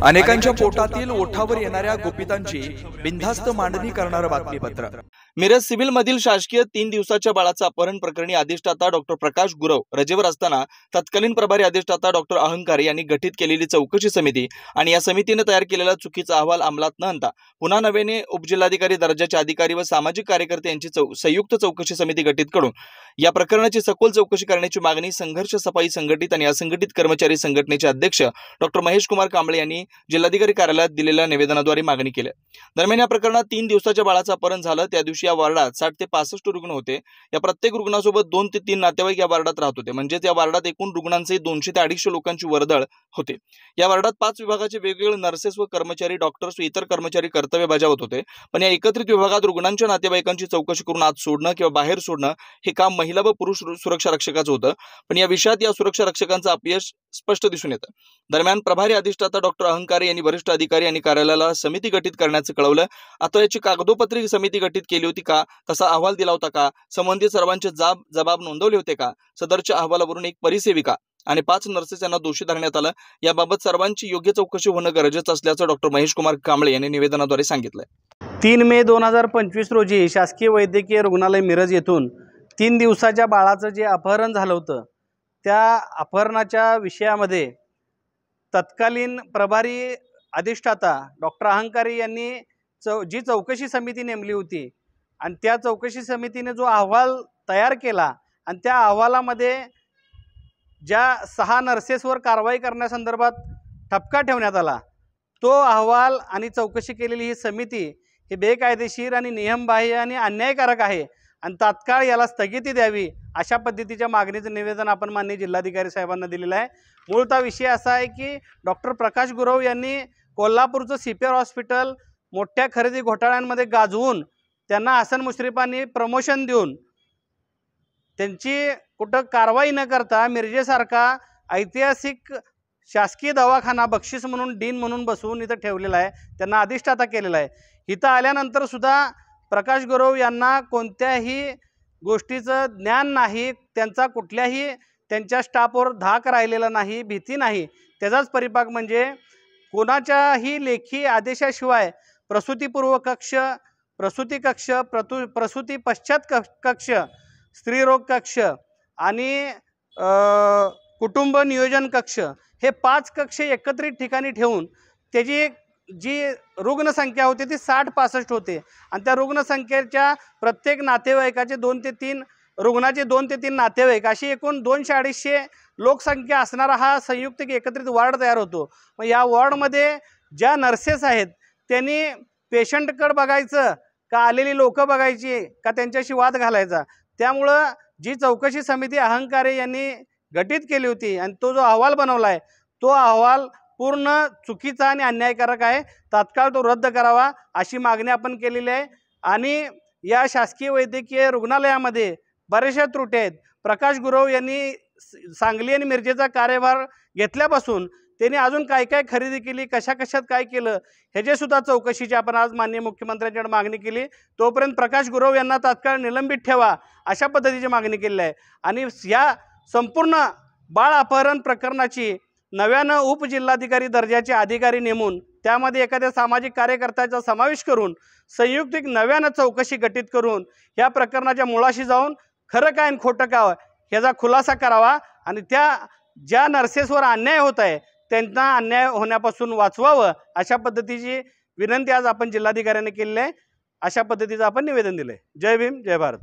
अनेकांच्या पोटातील ओठावर येणाऱ्या गुपितांची बिनधास्त मांडणी करणारं बातमीपत्र। मिरज सिव्हिल मधील शासकीय 3 दिवसाच्या बाळाचा अपहरण प्रकरणी अधिष्ठाता डॉक्टर प्रकाश गुरव रजेवर असताना तत्कालीन प्रभारी अधिष्ठाता डॉक्टर अहंकारी यांनी गठीत केलेली चौकशी समिती आणि या समितीने तयार केलेला चुकीचा अहवाल अंमलात न आणता पुन्हा नव्याने उपजिल्हाधिकारी दर्जाचे अधिकारी व सामाजिक कार्यकर्ते यांची संयुक्त चौकशी समिती गठीत करून या प्रकरणाची सखोल चौकशी करण्याची मागणी संघर्ष सफाई संघटित आणि असंघटित कर्मचारी संघटनेचे अध्यक्ष डॉक्टर महेश कुमार कांबळे यांनी जिल्हाधिकारी कार्यालयात दिलेल्या निवेदनाद्वारे मागणी केली। दरम्यान या प्रकरणात 3 दिवसाच्या बाळाचं अपहरण झालं त्या दिवशी या वार्डात 60 ते 65 रुग्ण होते। या प्रत्येक रुग्णासोबत 2 ते 3 नातेवाईक या वार्डात राहत होते, म्हणजे या वार्डात एकूण रुग्णांचे 200 ते 250 लोकांची वर्दळ होते। या वार्डात 5 विभागाचे वेगवेगळे नर्सेस व कर्मचारी, डॉक्टर्स व इतर कर्मचारी कर्तव्य बजावत होते। पण या एकत्रित विभागात रुग्णांच्या नातेवाईकांची चौकशी करून आत सोडणं किंवा बाहेर सोडणं हे काम महिला व पुरुष सुरक्षा रक्षकाचं होतं। पण या विषयात या सुरक्षा रक्षकांचं अपयश स्पष्ट दिसून येतं। दरम्यान प्रभारी अधिष्ठाता डॉक्टर अहंकारी यांनी वरिष्ठ अधिकारी आणि कार्यालयाला समिती गठीत करण्याचं कळवलं। आता याची कागदोपत्री समिती गठीत केली होती का, तसा अहवाल दिला होता का, संबंधित सर्वांचे जबाब नोंदवले होते का, सदरच्या अहवालावरून एक परिसेविका आणि 5 नर्सेस यांना दोषी धरण्यात आलं। याबाबत सर्वांची योग्य चौकशी होणं गरजेचं असल्याचं डॉक्टर महेश कुमार कांबळे यांनी निवेदनाद्वारे सांगितलंय। 3 मे 2025 रोजी शासकीय वैद्यकीय रुग्णालय मिरज येथून 3 दिवसाच्या बाळाचं जे अपहरण झालं होतं त्या अपहरणाच्या विषयामध्ये तत्कालीन प्रभारी अधिष्ठाता डॉक्टर अहंकारी यांनी जी चौकशी समिती नेमली होती आणि त्या चौकशी समितीने जो अहवाल तयार केला आणि त्या अहवालामध्ये ज्या 6 नर्सेसवर कारवाई करण्यासंदर्भात ठपका ठेवण्यात आला, तो अहवाल आणि चौकशी केलेली ही समिती ही बेकायदेशीर आणि नियमबाह्य आणि अन्यायकारक आहे आणि तात्काळ याला स्थगिती द्यावी अशा पद्धतीच्या मागणीचं निवेदन आपण माननीय जिल्हाधिकारी साहेबांना दिलेलं आहे। मूळतः विषय असा आहे की डॉक्टर प्रकाश गुरव यांनी कोल्हापूरचं CPR हॉस्पिटल मोठ्या खरेदी घोटाळ्यांमध्ये गाजवून त्यांना हसन मुश्रीफांनी प्रमोशन देऊन त्यांची कुठं कारवाई न करता मिरजेसारखा ऐतिहासिक शासकीय दवाखाना बक्षीस म्हणून डीन म्हणून बसवून इथं ठेवलेला आहे, त्यांना अधिष्ठाता केलेला आहे। इथं आल्यानंतर सुद्धा प्रकाश गुरव यांना कोणत्याही गोष्टीचं ज्ञान नाही, त्यांचा कुठल्याही त्यांच्या स्टाफवर धाक राहिलेला नाही, भीती नाही। त्याचाच परिपाक म्हणजे कोणाच्याही लेखी आदेशाशिवाय प्रसूतीपूर्व कक्ष, प्रसूती कक्ष, प्रसूती पश्चात कक्ष, स्त्रीरोग कक्ष आणि कुटुंब नियोजन कक्ष हे 5 कक्ष एकत्रित ठिकाणी ठेवून त्याची जी रुग्णसंख्या होती ती 60-65 होते आणि त्या रुग्णसंख्येच्या प्रत्येक नातेवाईकाचे 2 ते 3 रुग्णाचे 2 ते 3 नातेवाईक अशी एकूण 200-250 लोकसंख्या असणारा हा संयुक्त एकत्रित वॉर्ड तयार होतो। मग या वॉर्डमध्ये ज्या नर्सेस आहेत त्यांनी पेशंटकडे बघायचं का आलेली लोक बघायची का त्यांच्याशी वाद घालायचा, त्यामुळं जी चौकशी समिती अहंकारी यांनी गठीत केली होती आणि तो जो अहवाल बनवला आहे तो अहवाल पूर्ण चुकीचा आणि अन्यायकारक आहे, तात्काळ तो रद्द करावा अशी मागणी आपण केलेली आहे। आणि या शासकीय वैद्यकीय रुग्णालयामध्ये बऱ्याचशा त्रुटी आहेत। प्रकाश गुरव यांनी सांगली आणि मिरजेचा कार्यभार घेतल्यापासून त्यांनी अजून काय काय खरेदी केली, कशात काय केलं ह्याची सुद्धा चौकशीची आपण आज माननीय मुख्यमंत्र्यांकडे मागणी केली। तोपर्यंत प्रकाश गुरव यांना तात्काळ निलंबित ठेवा अशा पद्धतीची मागणी केली आहे। आणि या संपूर्ण बाळ अपहरण प्रकरणाची नव्यानं उपजिल्हाधिकारी दर्जाचे अधिकारी नेमून त्यामध्ये एखाद्या सामाजिक कार्यकर्त्याचा समावेश करून संयुक्त नव्यानं चौकशी गठीत करून या प्रकरणाच्या मुळाशी जाऊन खरं काय आणि खोटं काय ह्याचा खुलासा करावा आणि त्या ज्या नर्सेसवर अन्याय होत आहे त्यांना अन्याय होण्यापासून वाचवावं अशा पद्धतीची विनंती आज आपण जिल्हाधिकाऱ्यांनी केलेली आहे। अशा पद्धतीचं आपण निवेदन दिलंय। जय भीम, जय भारत।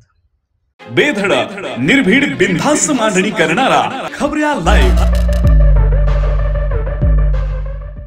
बेधडक निर्भीड बिनधास्त मांडणी करणारा खबऱ्या लाईव्ह।